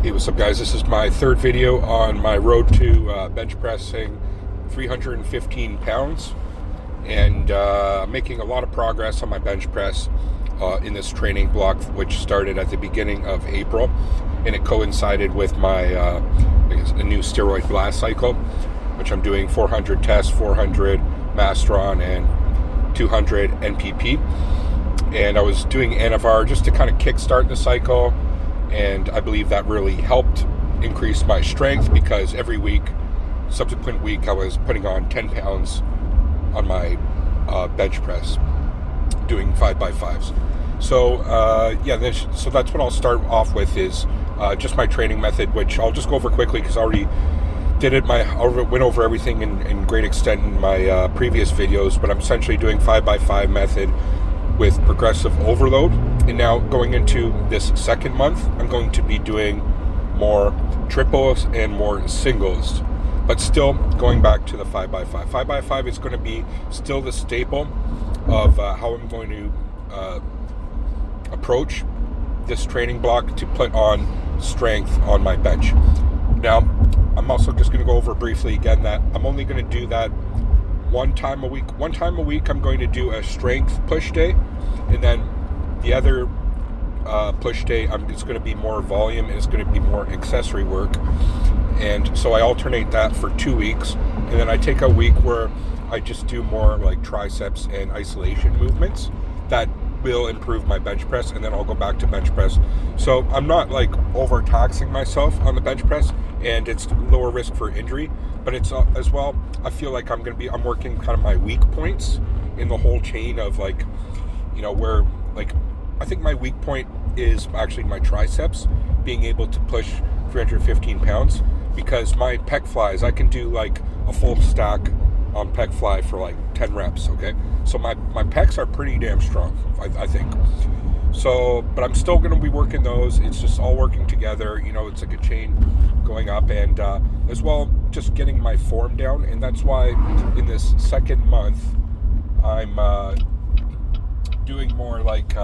Hey, what's up, guys? This is my third video on my road to bench pressing 315 pounds, and making a lot of progress on my bench press in this training block, which started at the beginning of April, and it coincided with my a new steroid blast cycle, which I'm doing 400 tests, 400 Masteron, and 200 NPP. And I was doing Anavar just to kind of kickstart the cycle. And I believe that really helped increase my strength, because every week, subsequent week, I was putting on 10 pounds on my bench press, doing 5x5s. So so that's what I'll start off with, is just my training method, which I'll just go over quickly because I already did it. I went over everything in great extent in my previous videos, but I'm essentially doing 5x5 method with progressive overload. And now going into this second month, I'm going to be doing more triples and more singles, but still going back to the 5x5. 5x5 is going to be still the staple of how I'm going to approach this training block to put on strength on my bench. Now, I'm also just going to go over briefly again that I'm only going to do that one time a week. One time a week, I'm going to do a strength push day, and then the other push day, it's going to be more volume, and it's going to be more accessory work. And so I alternate that for 2 weeks, and then I take a week where I just do more like triceps and isolation movements that will improve my bench press, and then I'll go back to bench press. So I'm not like overtaxing myself on the bench press, and it's lower risk for injury, but it's as well, I feel like I'm working kind of my weak points in the whole chain of, like, you know, where, like, I think my weak point is actually my triceps, being able to push 315 pounds, because my pec flies, I can do like a full stack on pec fly for like 10 reps, okay? So my pecs are pretty damn strong, I think. So, but I'm still going to be working those. It's just all working together, you know, it's like a chain going up, and as well, just getting my form down. And that's why in this second month, I'm doing more like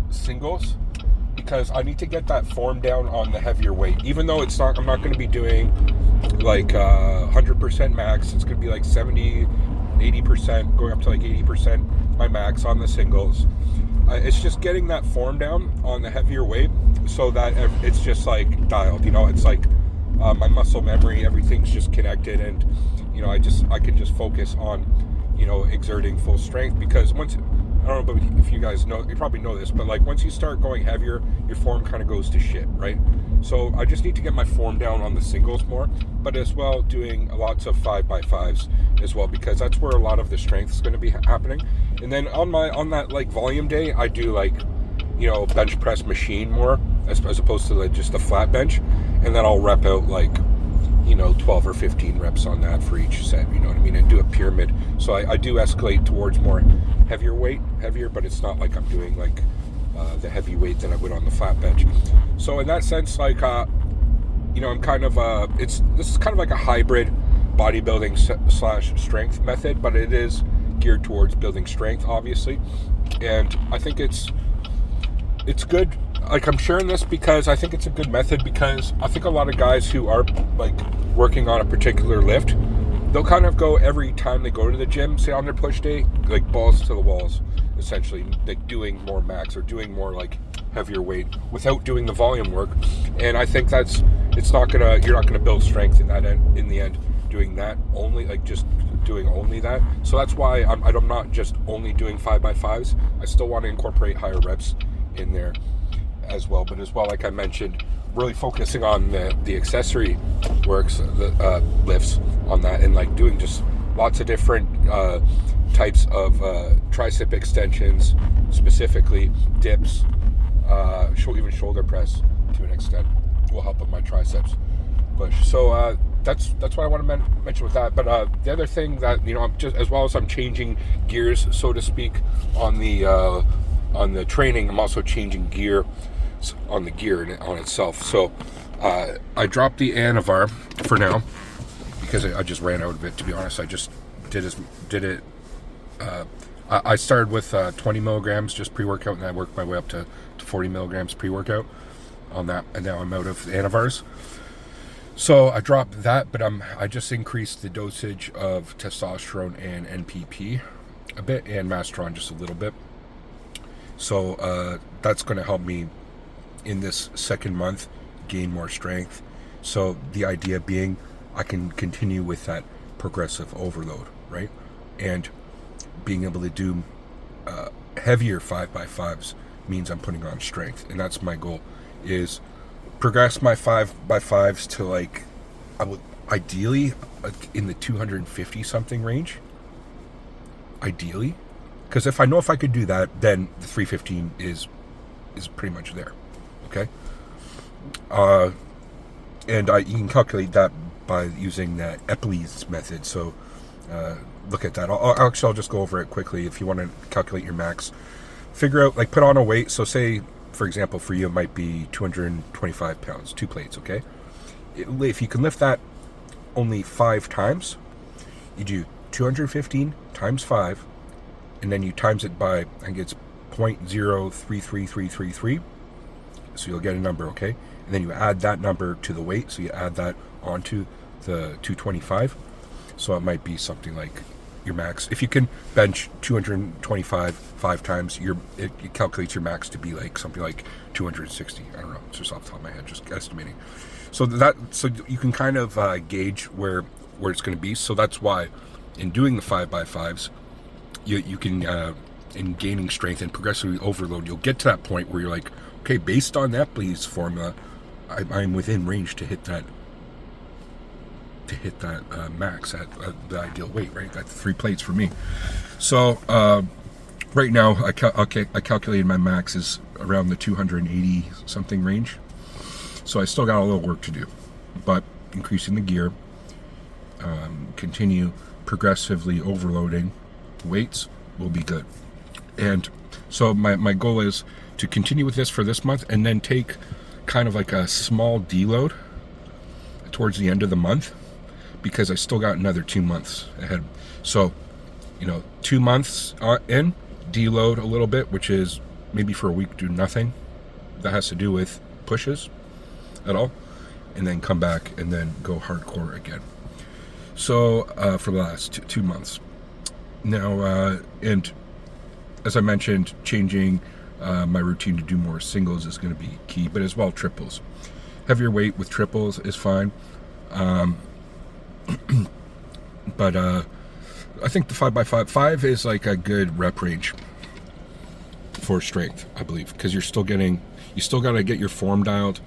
singles, because I need to get that form down on the heavier weight. Even though I'm not going to be doing like 100% max. It's going to be like 70, 80%, going up to like 80% my max on the singles. It's just getting that form down on the heavier weight, so that it's just like dialed, you know. It's like my muscle memory, everything's just connected, and you know, I can just focus on, you know, exerting full strength. Because once, I don't know if you guys know, you probably know this, but like once you start going heavier, your form kind of goes to shit, right? So I just need to get my form down on the singles more, but as well doing lots of 5x5s as well, because that's where a lot of the strength is going to be happening. And then on that like volume day, I do like, you know, bench press machine more as opposed to like just a flat bench, and then I'll rep out like, you know, 12 or 15 reps on that for each set, you know what I mean, and do a pyramid. So I do escalate towards more heavier, but it's not like I'm doing like the heavy weight that I would on the flat bench. So in that sense, like, you know, I'm kind of this is kind of like a hybrid bodybuilding / strength method, but it is geared towards building strength, obviously. And I think it's good. Like, I'm sharing this because I think it's a good method, because I think a lot of guys who are like working on a particular lift, they'll kind of go every time they go to the gym, say on their push day, like balls to the walls, essentially, like doing more max or doing more like heavier weight without doing the volume work. And I think you're not gonna build strength in the end doing that only, like just doing only that. So that's why I'm not just only doing 5x5s. I still want to incorporate higher reps in there as well, but as well, like I mentioned, really focusing on the accessory works, the lifts on that, and like doing just lots of different types of tricep extensions, specifically dips, even shoulder press to an extent will help with my triceps push. So that's what I want to mention with that. But the other thing that, you know, I'm just, as well as I'm changing gears, so to speak, on the training, I'm also changing gear on the gear on itself. So I dropped the Anavar for now, because I just ran out of it, to be honest. I just did it. I started with 20 milligrams just pre-workout, and I worked my way up to 40 milligrams pre-workout. on that, and now I'm out of antivars. So I dropped that, but I just increased the dosage of testosterone and NPP a bit, and Mastron just a little bit. So that's going to help me in this second month gain more strength. So the idea being I can continue with that progressive overload, right? And being able to do heavier 5x5s means I'm putting on strength, and that's my goal, is progress my 5x5s to like, I would ideally in the 250 something range, ideally, because if I could do that, then the 315 is pretty much there. Okay. And you can calculate that by using the Epley's method. So look at that. I'll just go over it quickly. If you want to calculate your max, figure out, like, put on a weight. So say, for example, for you it might be 225 pounds, 2 plates. Okay. If you can lift that only 5 times, you do 215 times 5, and then you times it by, I think it's 0.033333. So you'll get a number, okay? And then you add that number to the weight, so you add that onto the 225. So it might be something like your max. If you can bench 225 5 times, it calculates your max to be like something like 260. I don't know, it's just off the top of my head, just estimating. So you can kind of gauge where it's going to be. So that's why in doing the 5x5s, you can in gaining strength and progressively overload, you'll get to that point where you're like, okay, based on Epley's formula, I'm within range to hit that max at the ideal weight, right? That's 3 plates for me. So right now, I calculated my max is around the 280 something range. So I still got a little work to do, but increasing the gear, continue progressively overloading weights will be good. And so my goal is to continue with this for this month, and then take kind of like a small deload towards the end of the month, because I still got another 2 months ahead. So, 2 months in, deload a little bit, which is maybe for a week do nothing that has to do with pushes at all, and then come back and then go hardcore again. So for the last 2 months now, and as I mentioned, changing my routine to do more singles is going to be key, but as well triples. Heavier weight with triples is fine, but I think the 5x5 is like a good rep range for strength, I believe, because you still got to get your form dialed.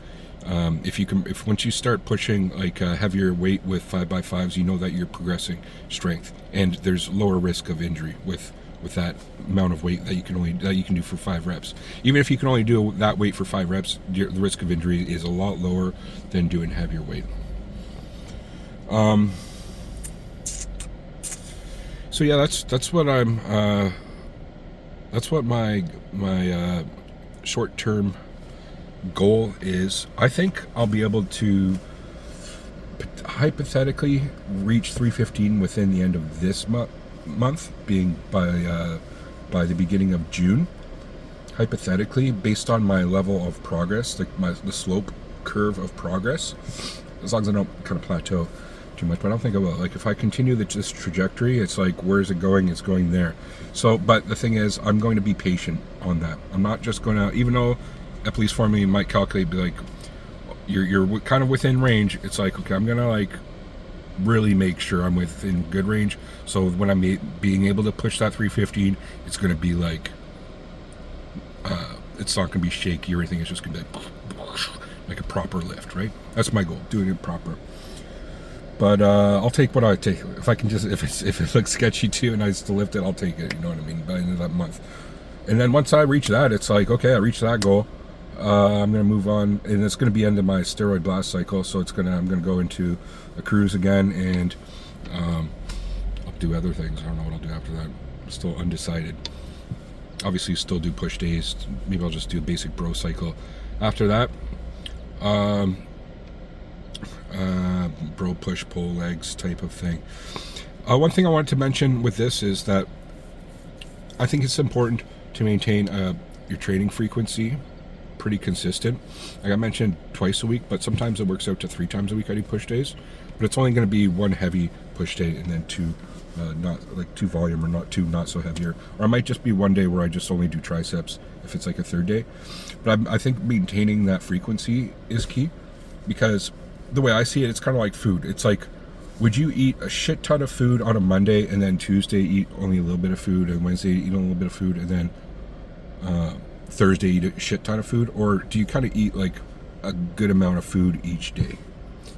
If once you start pushing like a heavier weight with 5x5s, you know that you're progressing strength, and there's lower risk of injury with that amount of weight that you can do for 5 reps. Even if you can only do that weight for 5 reps, the risk of injury is a lot lower than doing heavier weight. So yeah, that's what my short-term goal is. I think I'll be able to hypothetically reach 315 within the end of this month, being by the beginning of June. Hypothetically, based on my level of progress, like the slope curve of progress, as long as I don't kind of plateau too much. But I don't think I will. Like, if I continue this trajectory, it's like, where is it going? It's going there. So, but the thing is, I'm going to be patient on that. I'm not just going to, even though Epley's formula might calculate, be like, you're kind of within range. It's like, okay, I'm gonna like really make sure I'm within good range. So when I'm being able to push that 315, it's gonna be like, it's not gonna be shaky or anything. It's just gonna be like a proper lift, right? That's my goal, doing it proper. But I'll take what I take. If I can just, if it looks sketchy too and I still lift it, I'll take it. You know what I mean? By the end of that month. And then once I reach that, it's like, okay, I reached that goal. I'm going to move on, and it's going to be end of my steroid blast cycle. So I'm going to go into a cruise again, and I'll do other things. I don't know what I'll do after that. I'm still undecided. Obviously, still do push days. Maybe I'll just do a basic bro cycle after that. Bro push pull legs type of thing. One thing I wanted to mention with this is that I think it's important to maintain your training frequency pretty consistent. Like I mentioned, twice a week, but sometimes it works out to 3 times a week I do push days. But it's only going to be 1 heavy push day and then 2 not like 2 volume, or not 2 not so heavier. Or I might just be 1 day where I just only do triceps if it's like a 3rd day. But I think maintaining that frequency is key, because the way I see it, it's kind of like food. It's like, would you eat a shit ton of food on a Monday and then Tuesday eat only a little bit of food, and Wednesday eat a little bit of food, and then Thursday eat a shit ton of food? Or do you kind of eat like a good amount of food each day?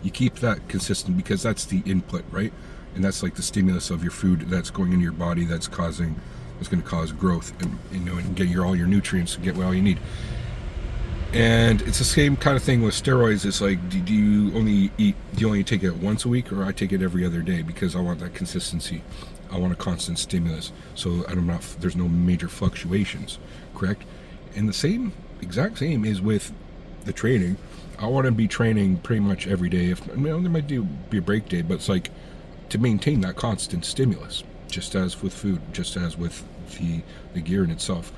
You keep that consistent, because that's the input, right? And that's like the stimulus of your food that's going into your body, that's going to cause growth, and and get all your nutrients and get all you need. And it's the same kind of thing with steroids. It's like, do you only take it once a week, or I take it every other day, because I want that consistency. I want a constant stimulus, so there's no major fluctuations, correct? And the exact same is with the training. I want to be training pretty much every day. There might be a break day, but it's like to maintain that constant stimulus, just as with food, just as with the gear in itself.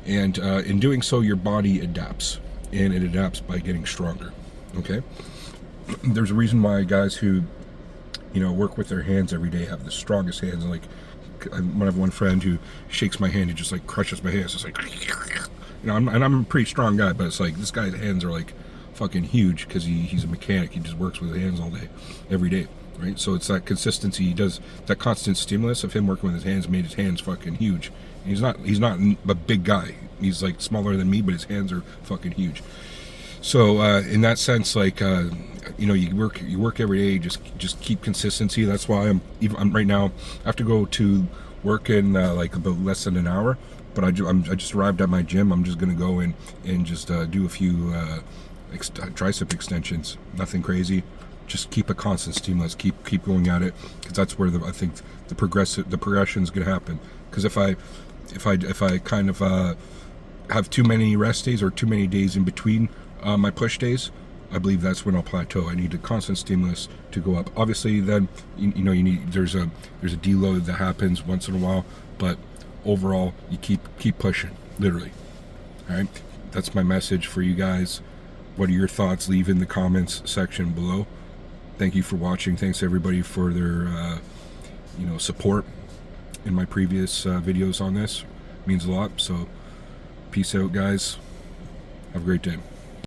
And in doing so, your body adapts, and it adapts by getting stronger. Okay, there's a reason why guys who work with their hands every day have the strongest hands. Like, I have one friend who shakes my hand and just like crushes my hands. It's like, I'm a pretty strong guy, but it's like this guy's hands are like fucking huge, because he's a mechanic. He just works with his hands all day, every day, right? So it's that consistency. He does that constant stimulus of him working with his hands made his hands fucking huge. He's not a big guy. He's like smaller than me, but his hands are fucking huge. So in that sense, like you work every day. Just keep consistency. That's why I'm right now. I have to go to work in like about less than an hour. But I just arrived at my gym. I'm just gonna go in and just do a few tricep extensions. Nothing crazy. Just keep a constant stimulus. Keep going at it, because that's where I think the progression is gonna happen. Because if I kind of have too many rest days, or too many days in between my push days, I believe that's when I'll plateau. I need a constant stimulus to go up. Obviously, then you need there's a deload that happens once in a while, but overall you keep pushing, literally. All right, that's my message for you guys. What are your thoughts? Leave in the comments section below. Thank you for watching. Thanks everybody for their support in my previous videos on this. It means a lot. So peace out, guys. Have a great day.